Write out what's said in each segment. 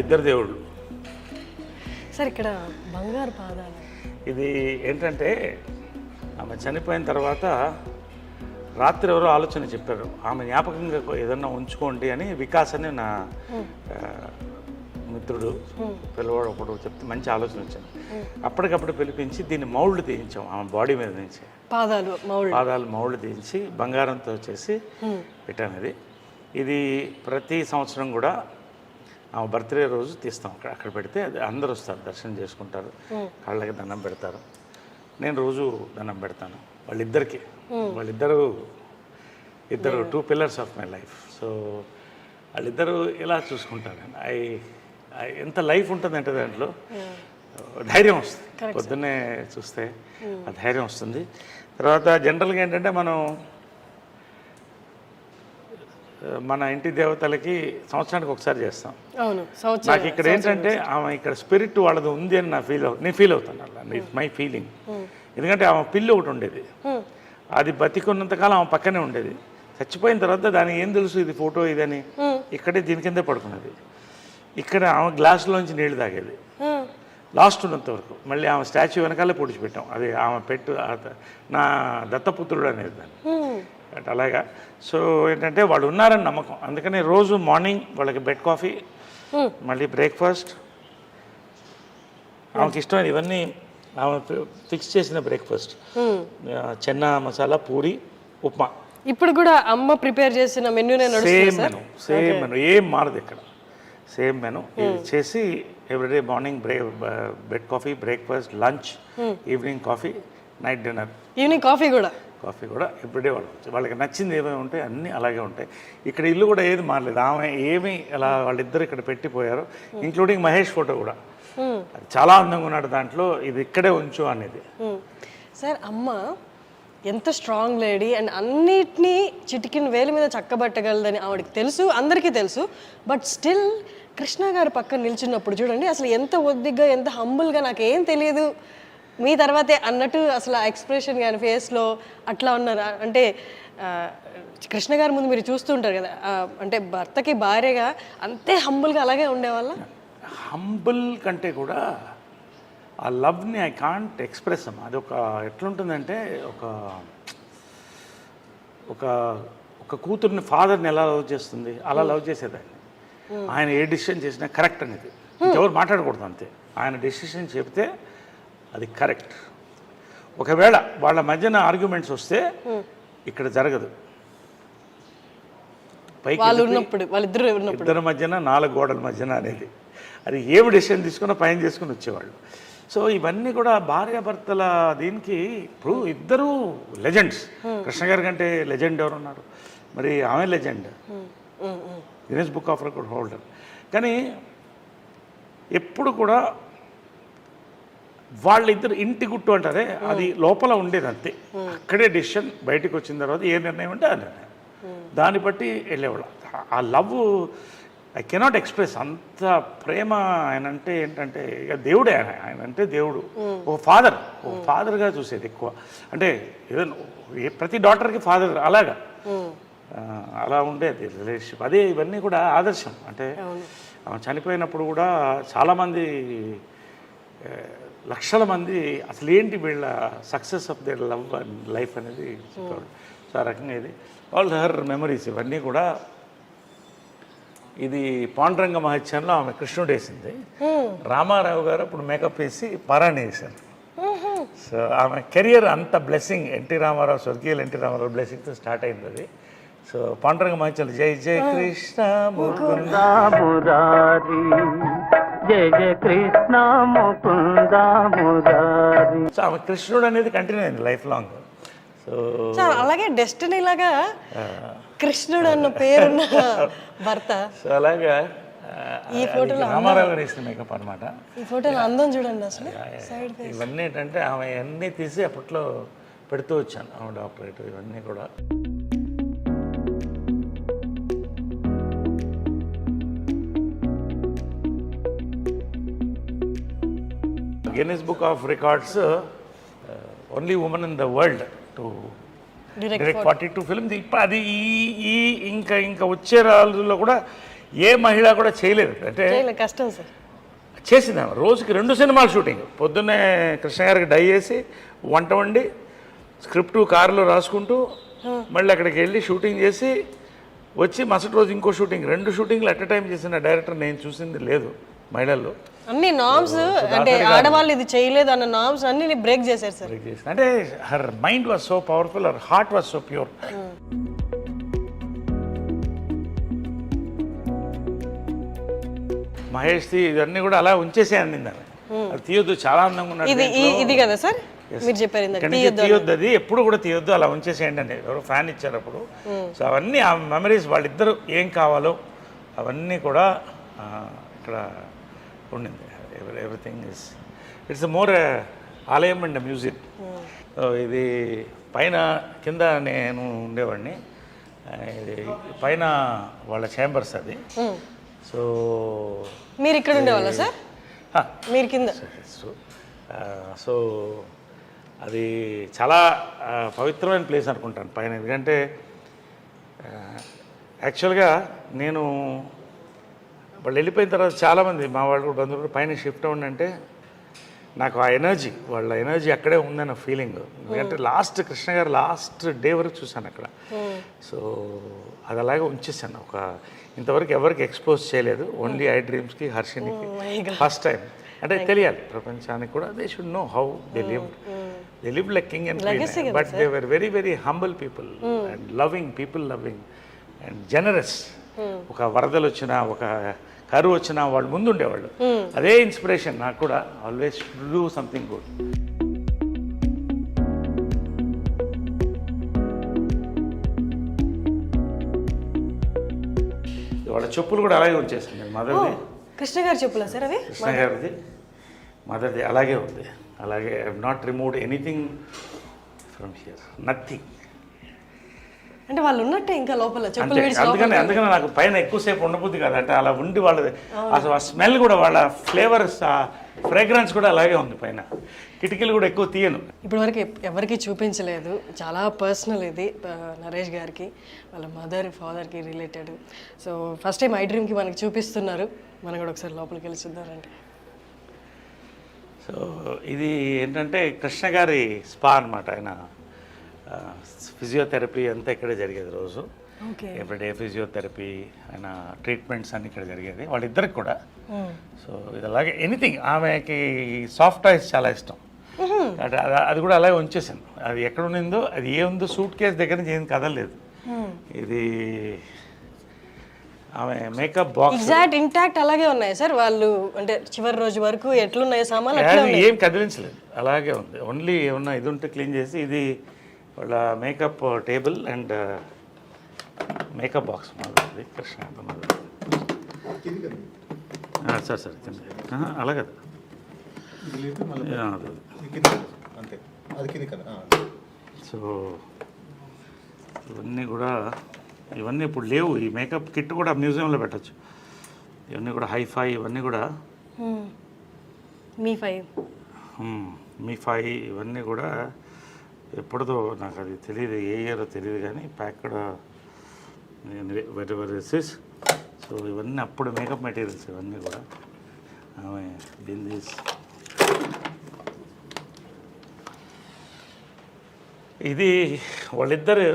ఇద్దరు దేవుళ్ళు. సార్ ఇక్కడ బంగారు పాదాలు ఇది ఏంటంటే ఆమె చనిపోయిన తర్వాత రాత్రి ఎవరో ఆలోచన చెప్పారు, ఆమె జ్ఞాపకంగా ఏదన్నా ఉంచుకోండి అని. వికాస్ అని నా మిత్రుడు పిల్లవాడు ఒకడు చెప్తే మంచి ఆలోచన వచ్చింది. అప్పటికప్పుడు పిలిపించి దీన్ని మౌల్డ్ తీయించాం ఆమె బాడీ మీద నుంచి. పాదాలు మౌల్డ్ తీయించి బంగారంతో చేసి పెట్టాను. ఇది ప్రతి సంవత్సరం కూడా ఆమె బర్త్డే రోజు తీస్తాం. అక్కడ పెడితే అది అందరూ వస్తారు, దర్శనం చేసుకుంటారు, కాళ్ళకి దండం పెడతారు. నేను రోజు దండం పెడతాను వాళ్ళిద్దరు 2 pillars of my life. So వాళ్ళిద్దరూ ఇలా చూసుకుంటారు. ఎంత లైఫ్ ఉంటుందంటే దాంట్లో ధైర్యం వస్తుంది. పొద్దున్నే చూస్తే ఆ ధైర్యం వస్తుంది. తర్వాత జనరల్గా ఏంటంటే మన ఇంటి దేవతలకి సంవత్సరానికి ఒకసారి చేస్తాం. నాకు ఇక్కడ ఏంటంటే ఆమె ఇక్కడ స్పిరిట్ వాళ్ళది ఉంది అని నేను ఫీల్ అవుతాను. అలా ఇట్స్ మై ఫీలింగ్. ఎందుకంటే ఆమె పిల్లి ఒకటి ఉండేది, అది బతికున్నంతకాలం ఆమె పక్కనే ఉండేది. చచ్చిపోయిన తర్వాత దానికి ఏం తెలుసు ఇది ఫోటో ఇదని, ఇక్కడే దీని కిందే పడుకున్నది. ఇక్కడ ఆమె గ్లాసులోంచి నీళ్లు తాగేది లాస్ట్ ఉన్నంత వరకు. మళ్ళీ ఆమె స్టాచ్యూ వెనకాలే పొడిచిపెట్టాం. అది ఆమె నా దత్తపుత్రుడు అనేది దాన్ని. అలాగా. సో ఏంటంటే వాళ్ళు ఉన్నారని నమ్మకం. అందుకని రోజు మార్నింగ్ వాళ్ళకి బెడ్ కాఫీ, మళ్ళీ బ్రేక్ఫాస్ట్, ఆమెకి ఇష్టమైన ఇవన్నీ ఆమె ఫిక్స్ చేసిన బ్రేక్ఫాస్ట్, చెన్నా మసాలా, పూరి, ఉప్మా. ఇప్పుడు కూడా అమ్మ ప్రిపేర్ చేసిన మెనూ సేమ్ మెనూ ఏం మారదు ఇక్కడ. సేమ్ మెనూ చేసి everyday morning bed coffee, breakfast, lunch, evening coffee, night dinner, evening coffee కూడా ఎవ్రీడే వాళ్ళకి నచ్చింది ఏమేమి ఉంటాయి అన్నీ అలాగే ఉంటాయి. ఇక్కడ ఇల్లు కూడా ఏది మారలేదు. ఆమె ఏమి అలా వాళ్ళిద్దరు ఇక్కడ పెట్టిపోయారు, ఇంక్లూడింగ్ మహేష్ ఫోటో కూడా. చాలా అందంగా ఉన్నాడు దాంట్లో, ఇది ఇక్కడే ఉంచు అనేది. సార్ అమ్మ ఎంత స్ట్రాంగ్ లేడీ అండ్ అన్నిటినీ చిటికిన వేలు మీద చక్కబట్టగలదని ఆవిడకి తెలుసు, అందరికీ తెలుసు. బట్ స్టిల్ కృష్ణ గారు పక్కన నిల్చున్నప్పుడు చూడండి అసలు ఎంత ఒద్దిగ్గా, ఎంత హంబుల్గా, నాకేం తెలియదు మీ తర్వాతే అన్నట్టు అసలు ఆ ఎక్స్ప్రెషన్ కానీ ఫేస్లో అట్లా ఉన్నారు. అంటే కృష్ణ గారి ముందు మీరు చూస్తూ ఉంటారు కదా, అంటే భర్తకి భార్యగా అంతే హంబుల్గా అలాగే ఉండేవాళ్ళ. హంబుల్ కంటే కూడా ఆ లవ్ని ఐ కాంట్ ఎక్స్ప్రెస్ అమ్మా. అది ఎట్లుంటుందంటే ఒక కూతుర్ని ఫాదర్ని ఎలా లవ్ చేస్తుంది అలా లవ్ చేసేదాన్ని. ఆయన ఏ డెసిషన్ చేసినా కరెక్ట్ అనేది, ఎవరు మాట్లాడకూడదు అంతే. ఆయన డెసిషన్ చెప్తే అది కరెక్ట్. ఒకవేళ వాళ్ళ మధ్యన ఆర్గ్యుమెంట్స్ వస్తే ఇక్కడ జరగదు. పైకి ఇద్దరి మధ్యన 4 గోడల మధ్యన అనేది, అది ఏమి డెసిషన్ తీసుకున్నా పైన చేసుకుని వచ్చేవాళ్ళు. సో ఇవన్నీ కూడా భార్యాభర్తల దీనికి. ఇప్పుడు ఇద్దరు లెజెండ్స్. కృష్ణ గారి కంటే లెజెండ్ ఎవరున్నారు? మరి ఆమె legend, Guinness book of record holder. కానీ ఎప్పుడు కూడా వాళ్ళిద్దరు ఇంటి గుట్టు అంటారే, అది లోపల ఉండేది అంతే. అక్కడే డెసిషన్, బయటకు వచ్చిన తర్వాత ఏ నిర్ణయం అంటే ఆ నిర్ణయం, దాన్ని బట్టి వెళ్ళేవాళ్ళు. ఆ లవ్ ఐ కెనాట్ ఎక్స్ప్రెస్. అంత ప్రేమ ఆయన అంటే ఏంటంటే ఇక దేవుడే. ఆయన అంటే దేవుడు, ఒక ఫాదర్గా చూసేది ఎక్కువ. అంటే ఏదో ప్రతి డాటర్కి ఫాదర్ అలాగా, అలా ఉండేది రిలేషన్షిప్. అదే ఇవన్నీ కూడా ఆదర్శం. అంటే ఆమె చనిపోయినప్పుడు కూడా చాలామంది, లక్షల మంది అసలు ఏంటి వీళ్ళ success of their love and life అనేది చెప్పాడు. సో ఆ రకంగా ఇది ఆల్ హర్ మెమరీస్ ఇవన్నీ కూడా. ఇది పాండురంగ మహత్యంలో ఆమె కృష్ణుడు వేసింది. రామారావు గారు అప్పుడు మేకప్ వేసి పారాయణ వేశారు. సో ఆమె కెరియర్ అంత బ్లెస్సింగ్, ఎన్టీ రామారావు, స్వర్గీయులు ఎన్టీ రామారావు బ్లెస్సింగ్తో స్టార్ట్ అయింది అది. సో పాండురంగ మహత్యంలో జై జై కృష్ణ ముకుంద మురారి, జయ జయ కృష్ణ ముకుంద మురారి. సో ఆమె కృష్ణుడు అనేది కంటిన్యూ అయింది లైఫ్ లాంగ్. సో అలాగే డెస్టినీ లాగా కృష్ణుడు అన్న పేరున్న భర్త. సో అలాగా ఈ ఫోటోలో రామారావు గారు వేసిన మేకప్ అనమాట. ఈ ఫోటోలో అందం చూడండి అసలు. ఇవన్నీ ఏంటంటే ఆమె అన్నీ తీసి అప్పట్లో పెడుతూ వచ్చాను, ఆమె డాక్టరేట్ ఇవన్నీ కూడా. Guinness book of records only women in the world to direct 42 films. ఇప్పుడు అది ఇంకా వచ్చే రోజుల్లో కూడా ఏ మహిళ కూడా చేయలేదు. అంటే కష్టం సార్. చేసింది రోజుకి 2 సినిమాలు షూటింగ్. పొద్దున్నే కృష్ణ గారికి డై చేసి వంట వండి స్క్రిప్ట్ కారులో రాసుకుంటూ మళ్ళీ అక్కడికి వెళ్ళి షూటింగ్ చేసి వచ్చి మరుసటి రోజు ఇంకో షూటింగ్, 2 షూటింగ్లు అట్ ఎ టైం చేసిన డైరెక్టర్ నేను చూసింది లేదు మహిళల్లో. అన్ని నామ్స్ అంటే ఆడవాళ్ళు ఇది చేయలేదు అన్న నామ్స్ అన్ని బ్రేక్ చేశారు సార్. అంటే her mind was so powerful, her heart was so pure. మహేష్ది ఇవన్నీ కూడా అలా ఉంచేసే అందింది. అది తీయొద్దు, చాలా అందంగా ఉన్నాడు. ఇది కదా సార్ మీరు చెప్పారు తీయొద్దు, అది ఎప్పుడు కూడా తీయొద్దు, అలా ఉంచేసేయండి అని ఎవరో ఫ్యాన్ ఇచ్చారు అప్పుడు. సో అవన్నీ ఆ మెమరీస్, వాళ్ళిద్దరు ఏం కావాలో అవన్నీ కూడా ఇక్కడ ఉండింది. ఎవ్రీథింగ్ ఇస్ ఇట్స్ మోర్ ఆలయం అండ్ మ్యూజిక్. సో ఇది పైన కింద నేను ఉండేవాడిని, ఇది పైన వాళ్ళ ఛాంబర్స్ అది. సో మీరు ఇక్కడ ఉండేవాళ్ళ సార్? మీరు కింద. సో అది చాలా పవిత్రమైన ప్లేస్ అనుకుంటాను పైన. ఎందుకంటే యాక్చువల్గా నేను వాళ్ళు వెళ్ళిపోయిన తర్వాత చాలామంది మా వాళ్ళు బంధువులు పైన షిఫ్ట్ అవ్వండి, నాకు ఆ ఎనర్జీ, వాళ్ళ ఎనర్జీ అక్కడే ఉందన్న ఫీలింగ్. ఎందుకంటే లాస్ట్ కృష్ణ గారు లాస్ట్ డే వరకు చూశాను అక్కడ. సో అది అలాగే ఉంచేసాను. ఇంతవరకు ఎవరికి ఎక్స్పోజ్ చేయలేదు, ఓన్లీ ఐ డ్రీమ్స్కి, హర్షినికి ఫస్ట్ టైం. అంటే తెలియాలి ప్రపంచానికి కూడా, they should know how they live like king and queen. But they were very very humble people and loving people, loving and generous. ఒక వరదలు వచ్చినా, ఒక కరువు వచ్చినా వాళ్ళు ముందు ఉండేవాళ్ళు. అదే ఇన్స్పిరేషన్ నాకు కూడా, ఆల్వేస్ డూ సంథింగ్ గుడ్. వాళ్ళ చెప్పులు కూడా అలాగే వచ్చేసింది. మదర్ది, కృష్ణ గారి చెప్పులా సార్ అవి? కృష్ణ గారిది, మదర్ది అలాగే ఉంది. అలాగే I have not removed anything from here, nothing. అంటే వాళ్ళు ఉన్నట్టే ఇంకా లోపల చెప్పులు. అందుకని నాకు పైన ఎక్కువసేపు ఉండబుద్ది కాదు. అంటే అలా ఉండి వాళ్ళది అసలు ఆ స్మెల్ కూడా, వాళ్ళ ఫ్లేవర్స్, ఆ ఫ్రేగ్రెన్స్ కూడా అలాగే ఉంది పైన. కిటికీలు కూడా ఎక్కువ తీయను. ఇప్పటి వరకు ఎవరికి చూపించలేదు, చాలా పర్సనల్ ఇది నరేష్ గారికి, వాళ్ళ మదర్ ఫాదర్కి రిలేటెడ్. సో ఫస్ట్ టైం ఐ డ్రీమ్కి మనకి చూపిస్తున్నారు, మనం కూడా ఒకసారి లోపలికి వెళ్ళి చూద్దామంటే. సో ఇది ఏంటంటే కృష్ణ గారి స్పా అనమాట. ఆయన ఫిజియోథెరపీ అంతా ఇక్కడే జరిగేది రోజు. ఎవ్రీడే ఫిజియోథెరపీ, ఆయన ట్రీట్మెంట్స్ అన్నీ ఇక్కడ జరిగేది వాళ్ళిద్దరికి కూడా. సో ఇది అలాగే ఎనీథింగ్, ఆమెకి సాఫ్ట్ టాయ్స్ చాలా ఇష్టం. అది కూడా అలాగే ఉంచేసాను. అది ఎక్కడ ఉండిందో, అది ఏముందో సూట్ కేసు దగ్గర నుంచి ఏం కదలలేదు. ఇది ఆమె మేకప్ బాక్స్ ఎగ్జాక్ట్ ఇంటాక్ట్ అలాగే ఉన్నాయి సార్. వాళ్ళు అంటే చివరి రోజు వరకు ఎట్లున్నాయో సామాన్లు ఏం కదిలించలేదు, అలాగే ఉంది. ఓన్లీ ఏమన్నా ఇది ఉంటే క్లీన్ చేసి, ఇది వాళ్ళ makeup table and makeup box మాది కృష్ణ. సార్ అలాగే సో ఇవన్నీ ఇప్పుడు లేవు. ఈ మేకప్ కిట్ కూడా మ్యూజియంలో పెట్టచ్చు. ఇవన్నీ కూడా హైఫై, ఇవన్నీ కూడా మీ ఫై ఇవన్నీ కూడా ఎప్పుడుదో నాకు అది తెలియదు, ఏ ఇయరో తెలియదు, కానీ ప్యాక్డ్ వెరైటీస్. సో ఇవన్నీ అప్పుడు మేకప్ మెటీరియల్స్ ఇవన్నీ కూడా. ఆమె బిందీస్, ఇది వాళ్ళిద్దరు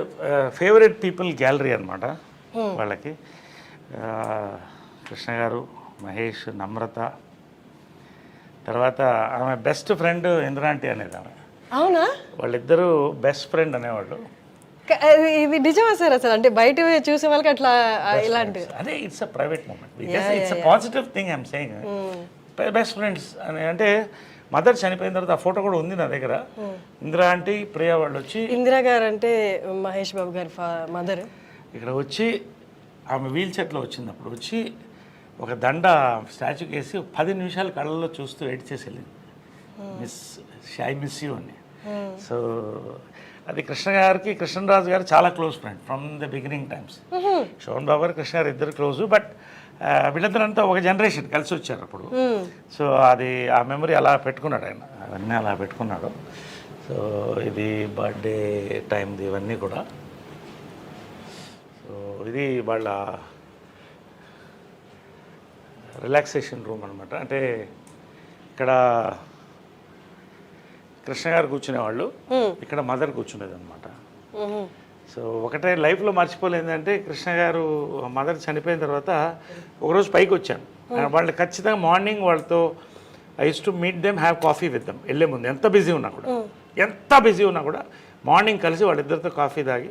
ఫేవరెట్ పీపుల్ గ్యాలరీ అనమాట వాళ్ళకి. కృష్ణ గారు, మహేష్, నమ్రత, తర్వాత ఆమె బెస్ట్ ఫ్రెండ్ ఇంద్రాంటి అనేది ఆమె. అవునా? వాళ్ళిద్దరూ బెస్ట్ ఫ్రెండ్ అనేవాళ్ళు. ఇది నిజమా సార్? అసలు అంటే బయట చూసే వాళ్ళకి అట్లా ఇలాంటి, అదే it's a private moment, it's a positive thing I'm saying. Best friends అని అంటే మదర్ చనిపోయిన తర్వాత ఆ ఫోటో కూడా ఉంది నా దగ్గర. ఇందిరా ఆంటీ, ప్రియా వాళ్ళు వచ్చి, ఇందిరా గారు అంటే మహేష్ బాబు గారి మదర్, ఇక్కడ వచ్చి ఆమె వీల్ చైర్లో వచ్చింది. అప్పుడు వచ్చి ఒక దండ స్టాచ్యూకి వేసి 10 నిమిషాలు కళ్ళల్లో చూస్తూ వెయిట్ చేసి వెళ్ళింది. ఐ మిస్ యూ అని. సో అది కృష్ణ గారికి, కృష్ణరాజు గారు చాలా close friend from the beginning times. Sobhan Babu గారు, కృష్ణ గారు ఇద్దరు క్లోజు. బట్ వీళ్ళందరంతా ఒక జనరేషన్ కలిసి వచ్చారు అప్పుడు. సో అది ఆ మెమరీ అలా పెట్టుకున్నాడు ఆయన, అవన్నీ అలా పెట్టుకున్నాడు. సో ఇది బర్త్డే టైంది ఇవన్నీ కూడా. సో ఇది వాళ్ళ రిలాక్సేషన్ రూమ్ అనమాట. అంటే ఇక్కడ కృష్ణ గారు కూర్చునేవాళ్ళు, ఇక్కడ మదర్ కూర్చునేది అనమాట. సో ఒకటే లైఫ్లో మర్చిపోలేదంటే కృష్ణ గారు మదర్ చనిపోయిన తర్వాత ఒకరోజు పైకి వచ్చాను. వాళ్ళు ఖచ్చితంగా మార్నింగ్ వాళ్ళతో I use to meet them, have coffee with them. వెళ్ళే ముందు ఎంత బిజీ ఉన్నా కూడా మార్నింగ్ కలిసి వాళ్ళిద్దరితో కాఫీ తాగి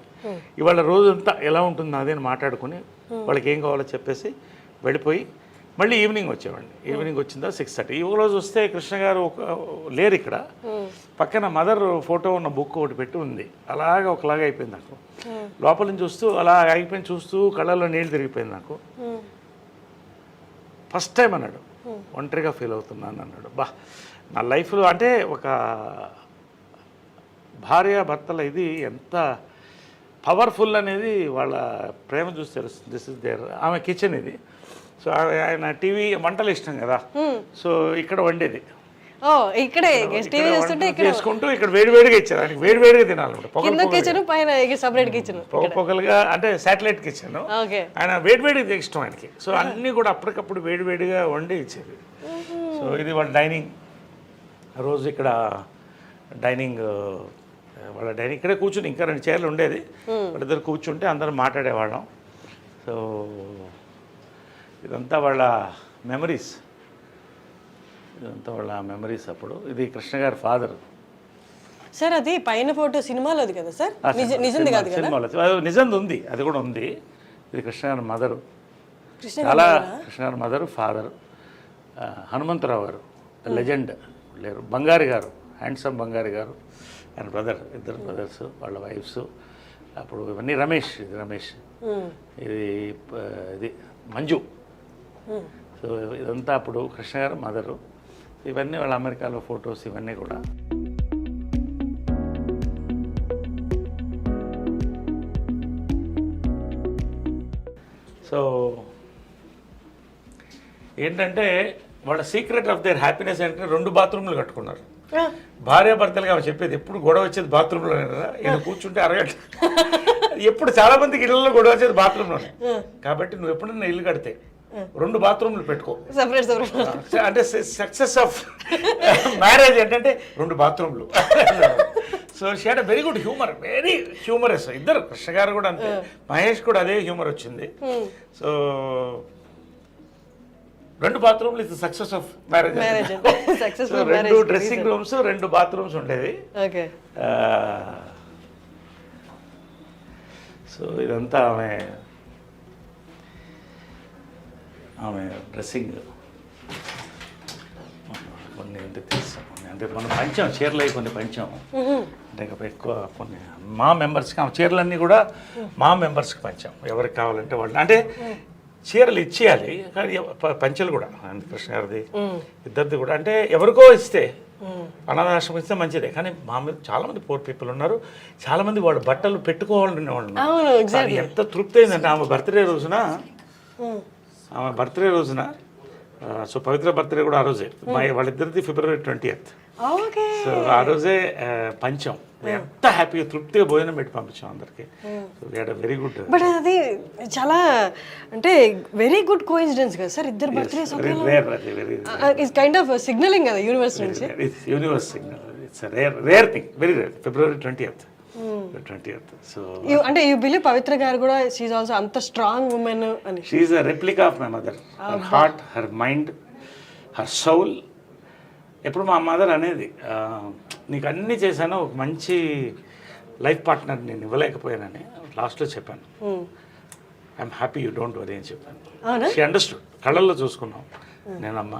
ఇవాళ రోజంతా ఎలా ఉంటుంది అదే అని మాట్లాడుకుని వాళ్ళకి ఏం కావాలో చెప్పేసి వెళ్ళిపోయి మళ్ళీ ఈవినింగ్ వచ్చేవాడిని. ఈవినింగ్ వచ్చిందా 6:30. ఈ రోజు వస్తే కృష్ణ గారు లేరు ఇక్కడ. పక్కన మదర్ ఫోటో ఉన్న బుక్ ఒకటి పెట్టి ఉంది. అలాగా ఒకలాగా అయిపోయింది నాకు. లోపల నుంచి చూస్తూ అలా అయిపోయింది, చూస్తూ కళ్ళల్లో నీళ్ళు తిరిగిపోయింది నాకు. ఫస్ట్ టైం అన్నాడు ఒంటరిగా ఫీల్ అవుతున్నాను అన్నాడు. నా లైఫ్లో అంటే ఒక భార్య భర్తల ఇది ఎంత పవర్ఫుల్ అనేది వాళ్ళ ప్రేమ చూసి తెలుస్తుంది. This is there. ఆమె కిచెన్ ఇది. సో ఆయన టీవీ వంటలు ఇష్టం కదా, సో ఇక్కడ వండేది. ఇక్కడే టీవీ చూస్తుంటే చేసుకుంటూ ఇక్కడ వేడివేడిగా ఇచ్చారు. ఆయనకి వేడివేడిగా తినాలన్నమాట. పొగలుగా అంటే శాటిలైట్ కిచెన్. ఆయన వేడివేడిగా ఇష్టం ఆయనకి. సో అన్నీ కూడా అప్పటికప్పుడు వేడివేడిగా వండి ఇచ్చేది. సో ఇది వాళ్ళ డైనింగ్. రోజు ఇక్కడ డైనింగ్ ఇక్కడే కూర్చుని ఇంకా 2 చైర్లు ఉండేది. వాళ్ళిద్దరు కూర్చుంటే అందరం మాట్లాడేవాళ్ళం. సో ఇదంతా వాళ్ళ మెమరీస్. అప్పుడు ఇది కృష్ణ గారి ఫాదర్. సార్ అది పైన ఫోటో సినిమాలోది కదా సార్, నిజంది కాదు కదా? సినిమాలో నిజంది ఉంది, అది కూడా ఉంది. ఇది కృష్ణ గారి మదరు. చాలా కృష్ణ గారి మదరు, ఫాదర్. హనుమంతరావు గారు లెజెండ్ లేరు. బంగారి గారు, హ్యాండ్సమ్ బంగారి గారు, ఆయన బ్రదర్, ఇద్దరు బ్రదర్స్, వాళ్ళ వైఫ్స్. అప్పుడు ఇవన్నీ రమేష్, ఇది మంజు. సో ఇదంతా అప్పుడు కృష్ణ గారు మదరు. ఇవన్నీ వాళ్ళ అమెరికాలో ఫొటోస్ ఇవన్నీ కూడా. సో ఏంటంటే వాళ్ళ సీక్రెట్ ఆఫ్ దేర్ హ్యాపీనెస్ అంటే 2 బాత్రూమ్లు కట్టుకున్నారు. భార్యాభర్తలుగా ఆమె చెప్పేది ఎప్పుడు గొడవ వచ్చేది బాత్రూంలోనే కదా. ఈయన కూర్చుంటే అరగంట. ఎప్పుడు చాలా మందికి ఇళ్లలో గొడవ వచ్చేది బాత్రూంలోనే. కాబట్టి నువ్వు ఎప్పుడన్నా ఇల్లు కడితే 2 బాత్రూమ్లు పెట్టుకో. అంటే సక్సెస్ ఆఫ్ మ్యారేజ్ ఏంటంటే 2 బాత్రూమ్లు. So she had very good humour, very humorous. ఇద్దరు కృష్ణ గారు కూడా అంతే, మహేష్ కూడా అదే హ్యూమర్ వచ్చింది. సో 2 బాత్రూమ్లు is success of marriage. 2 dressing rooms, 2 bathrooms ఉండేవి. సో ఇదంతా ఆమె డ్రెస్సింగ్. కొన్ని అంటే తెలుసాం, అంటే మనం పంచాం చీరలు, కొన్ని పంచాం. అంటే ఎక్కువ కొన్ని మా మెంబర్స్కి ఆ చీరలన్నీ కూడా మా మెంబర్స్కి పంచాం. ఎవరికి కావాలంటే వాళ్ళు, అంటే చీరలు ఇచ్చేయాలి కానీ పంచలు కూడా కృష్ణ గారిది, ఇద్దరిది కూడా. అంటే ఎవరికో ఇస్తే అనాథాశ్రమం ఇస్తే మంచిదే, కానీ మా మీద చాలామంది పూర్ పీపుల్ ఉన్నారు. చాలామంది వాళ్ళు బట్టలు పెట్టుకోవాలనే వాళ్ళు. ఎంత తృప్తి అయిందంటే ఆమె బర్త్డే రోజున, సో పవిత్ర బర్త్డే కూడా ఆ రోజే. వాళ్ళిద్దరిది February 20th. సో ఆ రోజే పంచం. ఎంత హ్యాపీగా తృప్తిగా భోజనం పెట్టి పంపించాం అందరికి. Very good. బట్ అది చాలా అంటే వెరీ గుడ్ కోఇన్సిడెన్స్ కదా సార్, ఇద్దరు birthdays it's kind of signalling కదా యూనివర్స్ నుంచి. Universe signal. It's rare thing, very rare. February 20th. So అంటే యు బిలీవ్ పవిత్ర గారు కూడా షీ ఇస్ ఆల్సో అంత స్ట్రాంగ్ వుమెన్ అని? She is a replica of my mother. Her heart, her mind, her Saul. ఎప్పుడు మా mother అనేది, నీకు అన్నీ చేశాను, ఒక మంచి లైఫ్ పార్ట్నర్ నేను ఇవ్వలేకపోయానని లాస్ట్లో చెప్పాను. I'm happy, you don't worry అని చెప్పాను. She understood. కళ్ళల్లో చూసుకున్నాం నేను. అమ్మ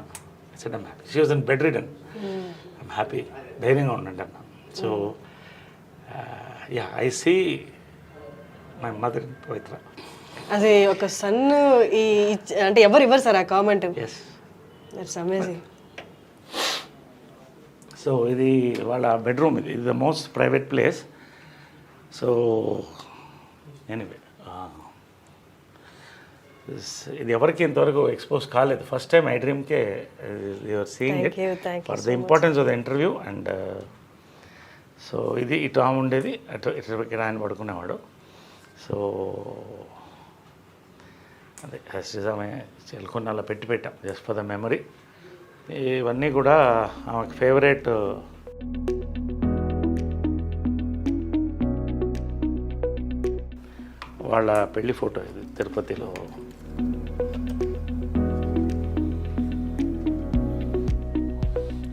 said I'm happy. She was in bedridden. I'm happy, ధైర్యంగా ఉండండి అన్నాను. So I see my mother in Pavitra. అది ఒక సన్ అంటే ఎవరు ఇవ్వరు సార్ ఆ కామెంట్. That's amazing. సో ఇది వాళ్ళ బెడ్రూమ్. ఇది the most private place. So anyway ఇది ఎవరికి ఇంతవరకు ఎక్స్పోజ్ కాలేదు. ఫస్ట్ టైం ఐ డ్రీమ్కే you're seeing it for the importance of the interview. And so ఇది ఇటు ఆమె ఉండేది, అటు ఇటు ఆయన పడుకునేవాడు. సో అదే నిజమే కొన్ని అలా పెట్టాం జస్ట్ ఫర్ ద మెమరీ. ఇవన్నీ కూడా ఆమెకు ఫేవరెట్. వాళ్ళ పెళ్లి ఫోటో ఇది తిరుపతిలో.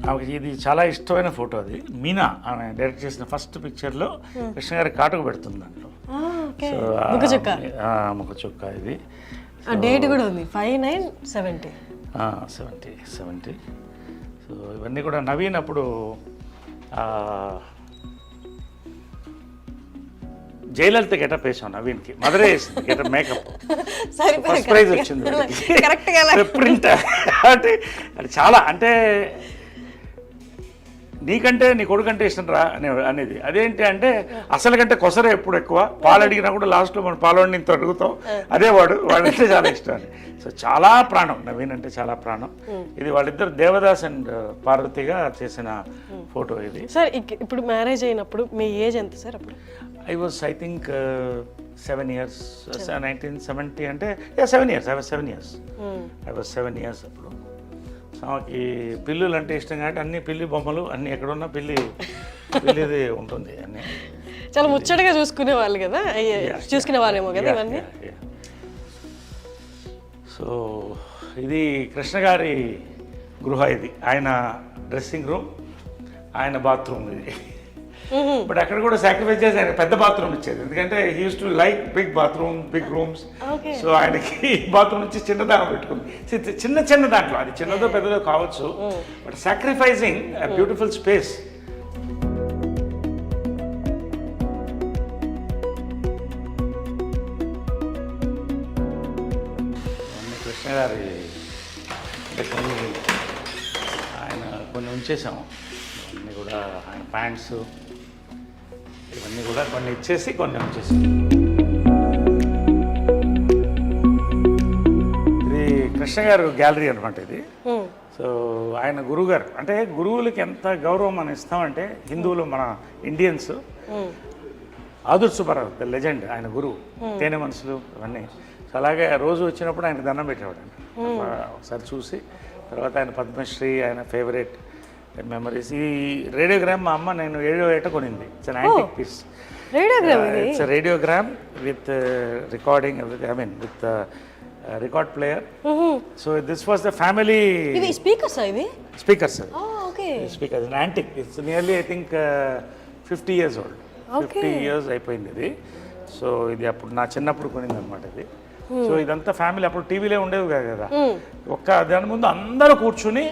ఆమెకి ఇది చాలా ఇష్టమైన ఫోటో. అది మీనా ఆమె డైరెక్ట్ చేసిన ఫస్ట్ పిక్చర్లో కృష్ణ గారి కాటుకు పెడుతుంది దాంట్లో. ముఖ చుక్క ఇది. డేట్ కూడా ఉంది 5/9/70. 70. సో ఇవన్నీ కూడా నవీన్ అప్పుడు జయలలిత గెటప్ వేసాం నవీన్కి. మదరే వేసింది గెటప్, మేకప్. ఫస్ట్ ప్రైజ్ వచ్చింది ప్రింట్. అంటే అది చాలా అంటే నీకంటే నీ కొడుకంటే ఇష్టం రా అనేది. అదేంటి అంటే అసలు కంటే కొసరే ఎప్పుడు ఎక్కువ. పాలు అడిగినా కూడా లాస్ట్లో మనం పాలు ఇంత అడుగుతాం. అదే వాడంటే చాలా ఇష్టం అని. సో చాలా ప్రాణం నవీన్ అంటే, చాలా ప్రాణం. ఇది వాళ్ళిద్దరు దేవదాస్ అండ్ పార్వతిగా చేసిన ఫోటో ఇది. సార్ ఇప్పుడు మ్యారేజ్ అయినప్పుడు మీ ఏజ్ ఎంత సార్ అప్పుడు? I think 7 years, 1970 అంటే 7 years. I was 7 years. I was 7 years అప్పుడు. ఈ పిల్లులు అంటే ఇష్టం కాబట్టి అన్ని పిల్లి బొమ్మలు అన్ని ఎక్కడున్నా పిల్లిది ఉంటుంది అన్ని. చాలా ముచ్చటగా చూసుకునే వాళ్ళు కదా, చూసుకునే వాళ్ళేమో కదా ఇవన్నీ. సో ఇది కృష్ణ గారి గృహ. ఇది ఆయన డ్రెస్సింగ్ రూమ్, ఆయన బాత్రూమ్ ఇది. బట్ అక్కడ కూడా సాక్రిఫైస్ చేసి ఆయన పెద్ద బాత్రూమ్ ఇచ్చేది. ఎందుకంటే he use to like big bathroom, big rooms. So ఆయనకి బాత్రూమ్ నుంచి చిన్నదాన్ని పెట్టుకుంది. చిన్న దాంట్లో, అది చిన్నదో పెద్దదో కావచ్చు, but sacrificing beautiful space. Krishna గారి ఆయన కొన్ని ఉంచేసాము. అన్నీ కూడా ఆయన ప్యాంట్స్ ఇవన్నీ కూడా కొన్ని ఇచ్చేసి కొన్ని ఉంచేసి. ఇది కృష్ణ గారు గ్యాలరీ అనమాట ఇది. సో ఆయన గురువుగారు, అంటే గురువులకి ఎంత గౌరవం మనం ఇస్తామంటే హిందువులు, మన ఇండియన్స్, ఆదుర్ సుబ్బారావు ద లెజెండ్, ఆయన గురువు, తేనె మనసులు ఇవన్నీ. సో అలాగే రోజు వచ్చినప్పుడు ఆయనకు దండం పెట్టేవాడు. ఒకసారి చూసి తర్వాత ఆయన పద్మశ్రీ, ఆయన ఫేవరెట్ మెమరీస్. ఈ రేడియోగ్రామ్ మా అమ్మ నేను 7వ ఏట కొనింది. It's an antique piece. It's radiogram with recording, I mean with record player. So this was the family speakers. Speakers antique. It's nearly I think 50 years old. 50 years అయిపోయింది ఇది. So ఇది అప్పుడు నా చిన్నప్పుడు కొనింది అనమాట ఇది. సో ఇదంతా ఫ్యామిలీ. అప్పుడు టీవీలే ఉండేవి కదా, ఒక్క దాని ముందు అందరూ కూర్చుని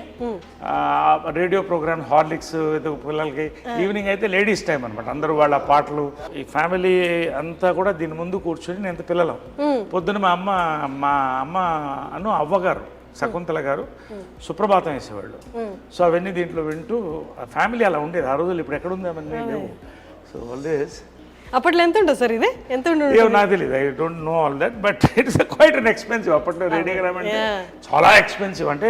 రేడియో ప్రోగ్రామ్, హార్లిక్స్ పిల్లలకి. ఈవినింగ్ అయితే లేడీస్ టైం అనమాట, అందరూ వాళ్ళ పాటలు. ఈ ఫ్యామిలీ అంతా కూడా దీని ముందు కూర్చుని నేను పిల్లలం. పొద్దున మా అమ్మ అవ్వగారు శకుంతల గారు సుప్రభాతం వేసేవాళ్ళు. సో అవన్నీ దీంట్లో వింటూ ఫ్యామిలీ అలా ఉండేది ఆ రోజులు. ఇప్పుడు ఎక్కడుంది అవన్నీ లేవు. So always. అప్పట్లో ఎంత ఉంటుంది సార్ ఇది? ఎంత ఉండదు నాకు తెలియదు. I don't know all that, but it's quite an expensive. అప్పట్లో రేడియోగ్రామ్ అంటే చాలా ఎక్స్పెన్సివ్. అంటే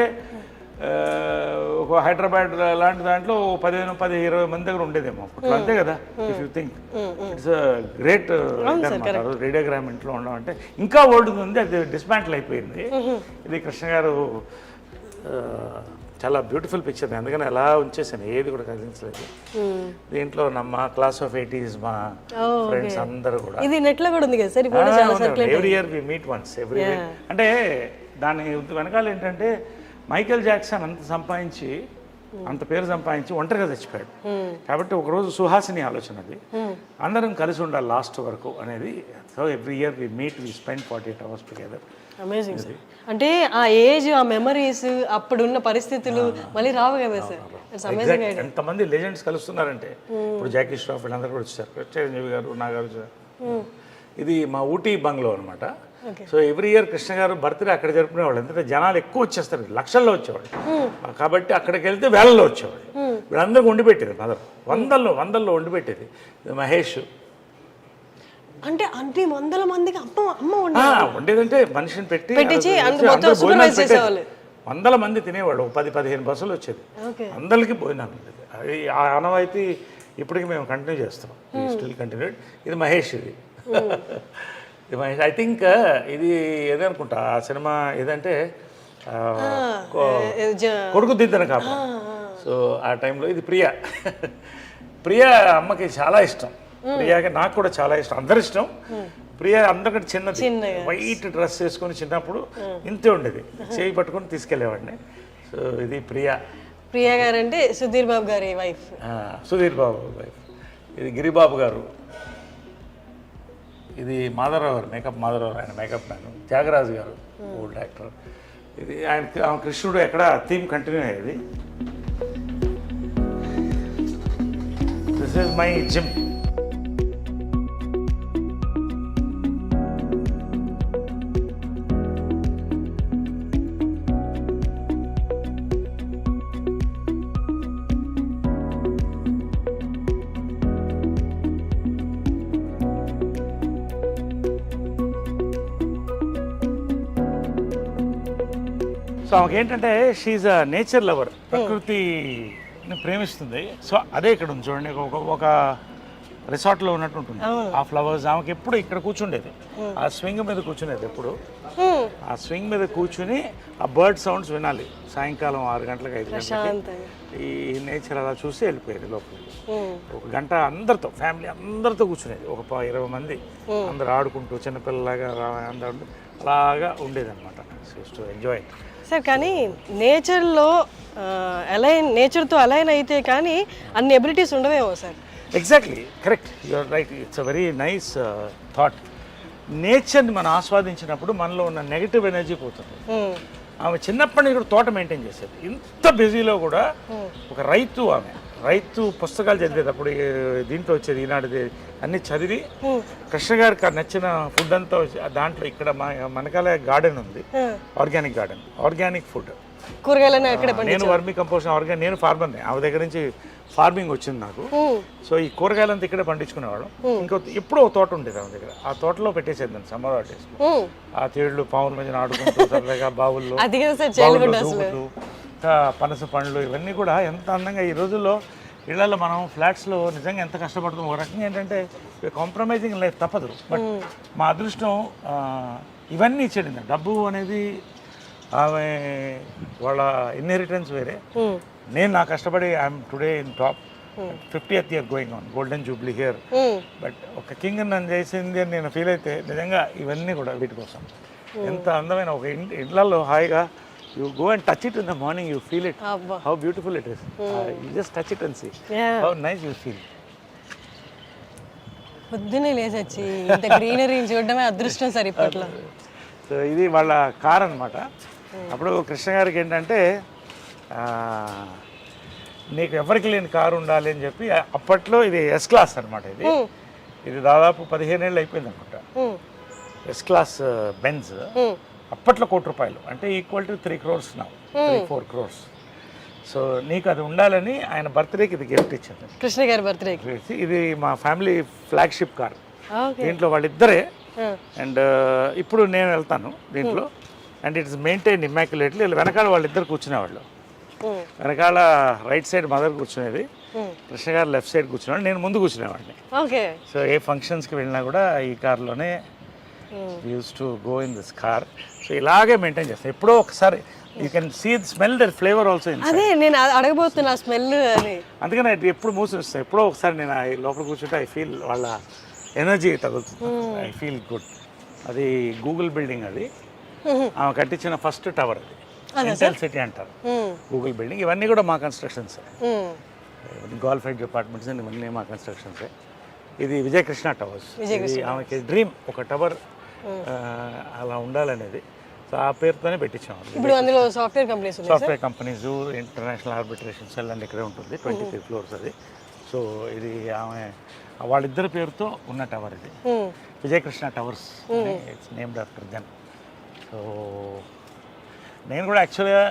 ఒక హైదరాబాద్ లాంటి దాంట్లో 15-20 మంది దగ్గర ఉండేదేమో అప్పట్లో, అంతే కదా. If you think it's great radiogram ఇంట్లో ఉండడం అంటే. ఇంకా ఓల్డ్ ఉంది, అది డిస్మాంటిల్ అయిపోయింది. ఇది కృష్ణ గారు చాలా బ్యూటిఫుల్ పిక్చర్. అందుకని అలా ఉంచేసాను, ఏది కూడా కదిలించలేదు. దీంట్లో మా క్లాస్ ఆఫ్ 80s మా ఫ్రెండ్స్ అందరూ కూడా. ఇది నెట్లో కూడా ఉంది కదా sir? Every year we meet once every year. అంటే దాని వెనకాల ఏంటంటే మైకేల్ జాక్సన్ అంత సంపాదించి, అంత పేరు సంపాదించి ఒంటరిగా చచ్చిపోయాడు. కాబట్టి ఒకరోజు సుహాసిని ఆలోచన అది, అందరం కలిసి ఉండాలి లాస్ట్ వరకు అనేది. So every year we meet, we spend 48 hours together. Amazing sir. అంటే ఆ ఏజ్, ఆ మెమరీస్, అప్పుడున్న పరిస్థితులు మళ్ళీ రావు కదా సార్. It's amazing. ఎంతమంది లెజెండ్స్ కలుస్తున్నారంటే ఇప్పుడు జాకీ ష్రాఫ్ వీళ్ళందరూ కూడా వచ్చారు, చిరంజీవి గారు, నాగార్జున. ఇది మా ఊటీ బంగ్లో అనమాట. సో ఎవ్రీ ఇయర్ కృష్ణ గారు బర్త్డే అక్కడ జరుపుకునేవాళ్ళు. ఎందుకంటే జనాలు ఎక్కువ వచ్చేస్తారు, లక్షల్లో వచ్చేవాళ్ళు. కాబట్టి అక్కడికి వెళ్తే వేలల్లో వచ్చేవాళ్ళు. వీళ్ళందరికీ వండి పెట్టేది మదర్, వందల్లో వండి పెట్టేది. మహేష్ అంటే అన్ని వందల మందికి అమ్మ వండేదంటే మనిషిని పెట్టి వందల మంది తినేవాళ్ళు. 10-15 బస్సులు వచ్చేది, అందరికీ భోజనాలు ఉండేది. అది ఆ ఆనవాయితీ ఇప్పటికి మేము కంటిన్యూ చేస్తాం. Still continued. ఇది మహేష్ ఇది. ఐ థింక్ ఇది ఏదనుకుంటా ఆ సినిమా ఏదంటే కొడుకు దిద్దన కాపు. సో ఆ టైంలో ఇది ప్రియా. ప్రియా అమ్మకి చాలా ఇష్టం, ప్రియాకి నాకు కూడా చాలా ఇష్టం, అందరి ఇష్టం. ప్రియా అందరికంటే చిన్నది, వైట్ డ్రెస్ వేసుకొని చిన్నప్పుడు ఇంతే ఉండేది, చేయి పట్టుకొని తీసుకెళ్ళేవాడిని. సో ఇది ప్రియా. ప్రియా గారు అంటే సుధీర్ బాబు గారి వైఫ్. సుధీర్ బాబు వైఫ్. ఇది గిరిబాబు గారు. ఇది మాధవరావు గారు, మేకప్ మాధవరావు, ఆయన మేకప్ మ్యాన్. త్యాగరాజు గారు ఓల్డ్ యాక్టర్. ఇది ఆయన కృష్ణుడు ఎక్కడ థీమ్ కంటిన్యూ అయ్యేది. This is my gym. So ఆమెకి ఏంటంటే షీఈ్ అ నేచర్ లవర్, ప్రకృతిని ప్రేమిస్తుంది. సో అదే ఇక్కడ ఉంది చూడండి, ఒక రిసార్ట్లో ఉన్నట్టు ఉంటుంది ఆ ఫ్లవర్స్. ఆమెకి ఎప్పుడు ఇక్కడ కూర్చుండేది, ఆ స్వింగ్ మీద కూర్చునేది ఎప్పుడు. ఆ స్వింగ్ మీద కూర్చుని ఆ బర్డ్ సౌండ్స్ వినాలి సాయంకాలం 6 గంటలకు 5 గంటలకి. ఈ నేచర్ అలా చూసి వెళ్ళిపోయేది లోపలికి. 1 గంట అందరితో, ఫ్యామిలీ అందరితో కూర్చునేది, ఒక 20 మంది అందరు ఆడుకుంటూ చిన్నపిల్లలాగా అందరూ అలాగా ఉండేది అనమాట. To enjoy sir. కానీ నేచర్లో నేచర్తో అలైన్ అయితే కానీ అన్ని ఎబిలిటీస్ ఉండవేమో sir. Exactly correct, you're right. It's a very nice thought. నేచర్ని మనం ఆస్వాదించినప్పుడు మనలో ఉన్న నెగిటివ్ ఎనర్జీ పోతుంది. ఆమె చిన్నప్పటి నుంచి కూడా తోట మెయింటైన్ చేసేది. ఇంత బిజీలో కూడా ఒక రైతు, ఆమె రైతు పుస్తకాలు చదివేది. అప్పుడు దీంట్లో వచ్చేది ఈనాడు అన్ని చదివి కృష్ణ గారికి నచ్చిన ఫుడ్ అంతా దాంట్లో ఇక్కడ మనకాల గార్డెన్ ఉంది, ఆర్గానిక్ గార్డెన్, ఆర్గానిక్ ఫుడ్. కూరగాయలను నేను వర్మీ కంపోస్ట్ ఆర్గానిక్, నేను ఫార్మర్ని, ఆమె దగ్గర నుంచి ఫార్మింగ్ వచ్చింది నాకు. సో ఈ కూరగాయలంతా ఇక్కడే పండించుకునేవాళ్ళం. ఇంకో ఎప్పుడో ఒక తోట ఉండేది ఆమె దగ్గర, ఆ తోటలో పెట్టేసేది సమ్మర్ హాలిడేస్. ఆ తేళ్లు పావుల మధ్యన ఆడుకుంటూ సరదాగా బావుల్లో దూకుతూ పనస పండ్లు ఇవన్నీ కూడా ఎంత అందంగా. ఈ రోజుల్లో ఇళ్లలో మనం ఫ్లాట్స్లో నిజంగా ఎంత కష్టపడుతాం. ఒక రకంగా ఏంటంటే కాంప్రమైజింగ్ లైఫ్ తప్పదు. బట్ మా అదృష్టం ఇవన్నీ ఇచ్చేది. డబ్బు అనేది ఆమె వాళ్ళ ఇన్హెరిటెన్స్ వేరే. నేను నా కష్టపడి I'm today in top, 50th year going on, golden Jubilee here. But ఒక కింగ్ నన్ను చేసింది అని నేను ఫీల్ అయితే నిజంగా ఇవన్నీ కూడా వీటి కోసం. ఎంత అందమైన ఒక ఇళ్లలో హాయిగా you go and touch it in the morning, you feel it, how beautiful it is. You just touch it and see how nice you feel. పొద్దునే లేచొచ్చి ఇంత గ్రీనరీని చూడడమే అదృష్టం సార్ ఇప్పట్లో. సో ఇది వాళ్ళ కార్ అనమాట. అప్పుడు కృష్ణ గారికి ఏంటంటే నీకు ఎవరికి లేని కారు ఉండాలి అని చెప్పి అప్పట్లో ఇది ఎస్ క్లాస్ అనమాట. ఇది దాదాపు 15 ఏళ్ళు అయిపోయింది అనుకుంటా. ఎస్ క్లాస్ బెంజ్ అప్పట్లో ₹1,00,00,000 అంటే equal to 3 crores now, 3-4 crores. So నీకు అది ఉండాలని ఆయన బర్త్డేకి ఇది గిఫ్ట్ ఇచ్చింది, కృష్ణ గారి బర్త్డేకి. ఇది మా ఫ్యామిలీ ఫ్లాగ్షిప్ కార్. దీంట్లో వాళ్ళిద్దరే. అండ్ ఇప్పుడు నేను వెళ్తాను దీంట్లో. And it's maintain immaculately. వెనకాల వాళ్ళిద్దరు కూర్చునేవాళ్ళు. వెనకాల రైట్ సైడ్ మదర్ కూర్చునేది, కృష్ణ గారు లెఫ్ట్ సైడ్ కూర్చునేవాడు, నేను ముందు కూర్చునేవాడిని. సో ఏ ఫంక్షన్స్కి వెళ్ళినా కూడా ఈ కార్లోనే use to go in this car. So ఇలాగే మెయింటైన్ చేస్తాను. ఎప్పుడో ఒకసారి you can see smell their flavour also. అదే నేను అడగబోతున్నా స్మెల్ అని. అందుకని ఎప్పుడు మూసిస్తాను. ఎప్పుడో ఒకసారి నేను లోపల కూర్చుంటే ఐ ఫీల్ వాళ్ళ ఎనర్జీ తగులుతుంది, ఐ ఫీల్ గుడ్. అది గూగుల్ బిల్డింగ్, అది ఆమె కట్టించిన ఫస్ట్ టవర్. అది ఇంటెల్ సిటీ అంటారు గూగుల్ బిల్డింగ్. ఇవన్నీ కూడా మా కన్స్ట్రక్షన్స్, గోల్ఫైడ్ అపార్ట్మెంట్స్ ఇవన్నీ మా కన్స్ట్రక్షన్సే. ఇది విజయకృష్ణ టవర్స్. ఇది ఆమెకి డ్రీమ్, ఒక టవర్ అలా ఉండాలనేది. సో ఆ పేరుతోనే పెట్టించాం. ఇప్పుడు అందులో software companies, international arbitration cell అని ఇక్కడే ఉంటుంది, 23 floors అది. సో ఇది ఆమె వాళ్ళిద్దరి పేరుతో ఉన్న టవర్ ఇది, Vijayakrishna towers. It's named after them. So నేను కూడా యాక్చువల్గా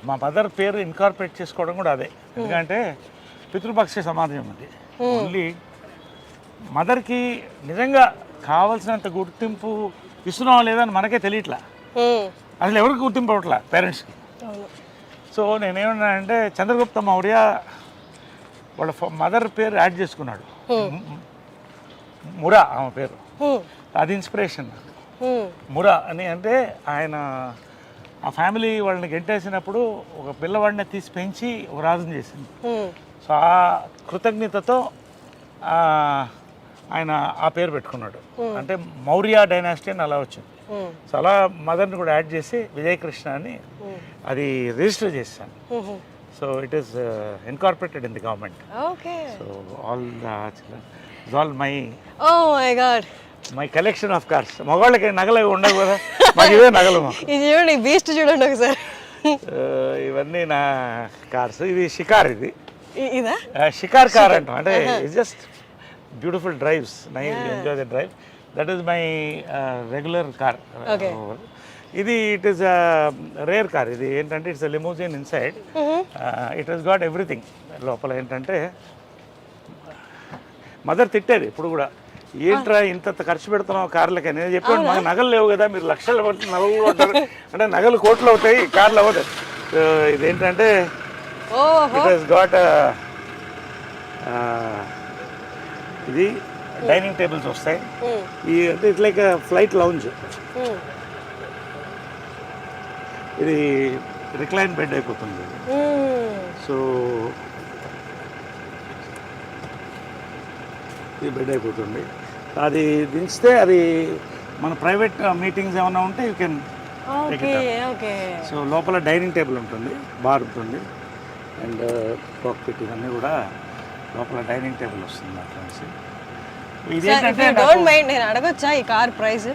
మా మదర్ పేరు ఇన్కార్పొరేట్ చేసుకోవడం కూడా అదే. ఎందుకంటే పితృపక్ష సమాజం అది. ఓన్లీ మదర్కి నిజంగా కావాల్సినంత గుర్తింపు ఇస్తున్నావా లేదని మనకే తెలియట్లా. అసలు ఎవరికి గుర్తింపు అవ్వట్లా పేరెంట్స్కి. సో నేనేమన్నానంటే చంద్రగుప్త మౌర్య వాళ్ళ మదర్ పేరు యాడ్ చేసుకున్నాడు మురా ఆమె పేరు, అది ఇన్స్పిరేషన్. మురా అని అంటే ఆయన ఆ ఫ్యామిలీ వాళ్ళని గెంటేసినప్పుడు ఒక పిల్లవాడిని తీసి పెంచి ఒక రాజుని చేసింది. సో ఆ కృతజ్ఞతతో ఆయన ఆ పేరు పెట్టుకున్నాడు. అంటే మౌర్య డైనాసిటీ అని అలా వచ్చింది. సో అలా మదర్ని కూడా యాడ్ చేసి విజయకృష్ణ అని అది రిజిస్టర్ చేశాను. So it is incorporated in the government. So all my collection of cars. మగవాళ్ళకి నగలు ఉండవు కదా, మాకు ఇవే నగలు. ఇది చూడండి, బీస్ట్ చూడండి ఒకసారి. ఇవన్నీ నా కార్స్. ఇది షికార్, ఇది ఇదా షికార్ కార్ అంటాం. అంటే it's just beautiful drives, nice enjoy the drive. That is my regular car. ఇది ఇట్ ఈస్ రేర్ కార్. ఇది ఏంటంటే it's limousine inside. It has got everything. లోపల ఏంటంటే మదర్ తిట్టేది ఇప్పుడు కూడా, ఏంట్రా ఇంత ఖర్చు పెడుతున్నావు కార్లకి. నేను చెప్పాను మాకు నగలు లేవు కదా, మీరు లక్షలు పడుతుంది నగలు కొట్టారు అంటే నగలు కోట్లు అవుతాయి, కార్లు అవుతాయి. ఇదేంటంటే ఇట్ హస్ గాట్ ఇది డైనింగ్ టేబుల్స్ వస్తాయి. ఈ అంటే ఇట్స్ లైక్ ఫ్లైట్ లౌంజ్. ఇది రిక్లైన్ బెడ్ అయిపోతుంది. సో ఇది బెడ్ అయిపోతుంది. అది దించితే అది మన ప్రైవేట్ మీటింగ్స్ ఏమైనా ఉంటే యూ కెన్. సో లోపల డైనింగ్ టేబుల్ ఉంటుంది, బార్ ఉంటుంది, అండ్ కాక్పిట్ ఇవన్నీ కూడా లోపల డైనింగ్ టేబుల్ వస్తుంది. అట్లా నేను అడగొచ్చా ఈ కార్ ప్రైస్?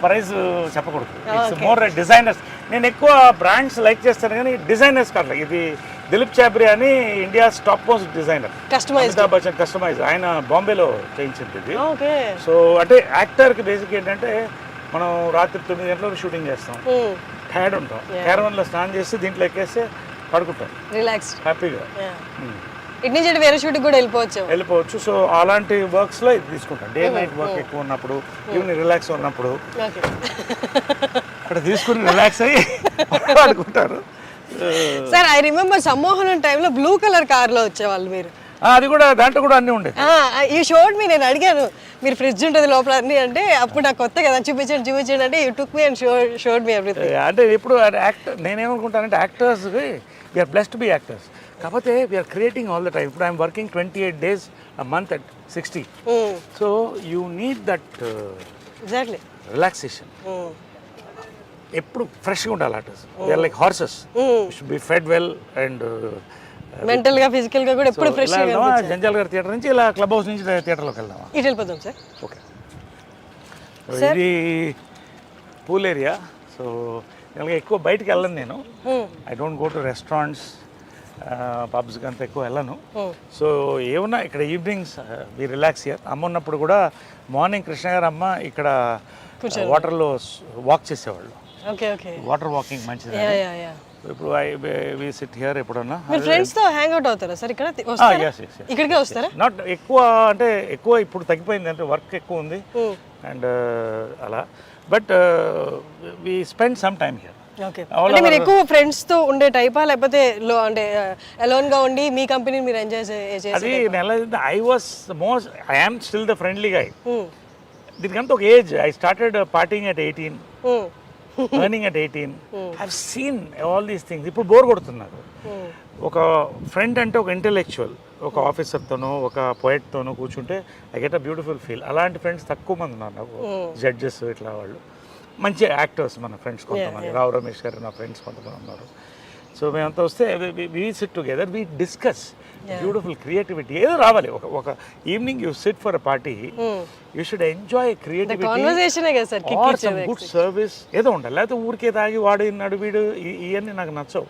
ప్రైస్ చెప్పకూడదు. It's more designers. నేను ఎక్కువ బ్రాండ్స్ లైక్ చేస్తాను కానీ డిజైనర్స్ కాదు. ఇది దిలీప్ చాబ్రి అని India's top most designer, Amitabh Bachchan customize. ఆయన బాంబేలో చేయించింది ఇది. సో అంటే యాక్టర్కి బేసిక్ ఏంటంటే మనం రాత్రి 9 గంటలకు షూటింగ్ చేస్తాం, టైర్డ్ ఉంటాం, క్యారవన్లో స్నానం చేసి దీంట్లో ఎక్కేస్తే పడుకుంటాం రిలాక్స్ హ్యాపీగా. ఇటు నుంచి వేరే షూటింగ్ కూడా వెళ్ళిపోవచ్చు. సో అలాంటి వర్క్స్లో ఇది తీసుకుంటాం. డే నైట్ వర్క్ ఎక్కువ ఉన్నప్పుడు, ఈవినింగ్ రిలాక్స్ ఉన్నప్పుడు అక్కడ తీసుకుని రిలాక్స్ అయ్యి పడుకుంటారు. సార్ ఐ రిమెంబర్ సమ్మోహనం టైంలో బ్లూ కలర్ కార్లో వచ్చేవాళ్ళు మీరు. అది కూడా దాంట్లో కూడా అన్నీ ఉండేది. ఈ షోడ్ మీ నేను అడిగాను మీరు ఫ్రిడ్జ్ ఉంటుంది లోపల అన్ని అంటే, అప్పుడు నాకు కొత్త కదా చూపించండి అంటే you took me and showed me everything. అంటే ఇప్పుడు యాక్టర్ నేనేమనుకుంటానంటే actors we're blessed to be actors. కాకపోతే we're creating all the time. ఇప్పుడు I'm working 28 days a month at 60. So you need that exactly relaxation. ఎప్పుడు ఫ్రెష్గా ఉండాలి artist. We're like horses, should be fed well and mental గా physical గా కూడా ఎప్పుడు fresh గా. జంజాల్ గారి థియేటర్ నుంచి ఇలా క్లబ్ హౌస్ నుంచి థియేటర్లోకి వెళ్దామా? ఇటు వెళ్ళిపోతాం సార్. ఓకే. ఇది పూల్ ఏరియా. సో ఇలాగ ఎక్కువ బయటకు వెళ్ళను నేను. I don't go to restaurants, పబ్స్కి అంత ఎక్కువ వెళ్ళను. సో ఏమన్నా ఇక్కడ ఈవినింగ్స్ వి రిలాక్స్ హియర్. అమ్మ ఉన్నప్పుడు కూడా మార్నింగ్ కృష్ణ గారు అమ్మ ఇక్కడ వాటర్లో వాక్ చేసేవాళ్ళు. వాటర్ వాకింగ్ మంచిది. ఇప్పుడు వి సిట్ హియర్. ఎప్పుడన్నా ఫ్రెండ్స్ తో హ్యాంగ్ అవుట్ అవుతారా సార్ ఇక్కడ? ఇక్కడికే వస్తారా? నాట్ ఎక్కువ, అంటే ఎక్కువ ఇప్పుడు తగ్గిపోయింది, అంటే వర్క్ ఎక్కువ ఉంది అండ్ అలా. But we spend some time here. అంటే మీరు ఎక్కువ ఫ్రెండ్స్ తో ఉండే టైపా, లేకపోతే అంటే అలోన్ గా ఉండి మీ కంపెనీని మీరు ఎంజాయ్ చేసే? అది I was most, I am still the friendly guy. దీనికంటే ఒక age I started partying at 18, earning at 18. I've seen all these things. ఇప్పుడు బోర్ కొడుతున్నారు. ఒక ఫ్రెండ్ అంటే ఒక ఇంటెలెక్చువల్, ఒక ఆఫీసర్తోనో ఒక పోయెట్తోనో కూర్చుంటే I get a beautiful feel. అలాంటి ఫ్రెండ్స్ తక్కువ మంది ఉన్నారు నాకు. జడ్జెస్ ఇట్లా వాళ్ళు మంచి యాక్టర్స్ మన ఫ్రెండ్స్ కొంతమంది. రావు రమేష్ గారు నా ఫ్రెండ్స్ కొంతమంది ఉన్నారు. సో మేమంతా వస్తే we sit together, we discuss beautiful creativity. ఏదో రావాలి. ఒక evening you sit for a party, you should enjoy creativity or some good service ఏదో ఉండాలి. లేకపోతే ఊరికే తాగి వాడు విన్నాడు వీడు ఇవన్నీ నాకు నచ్చవు.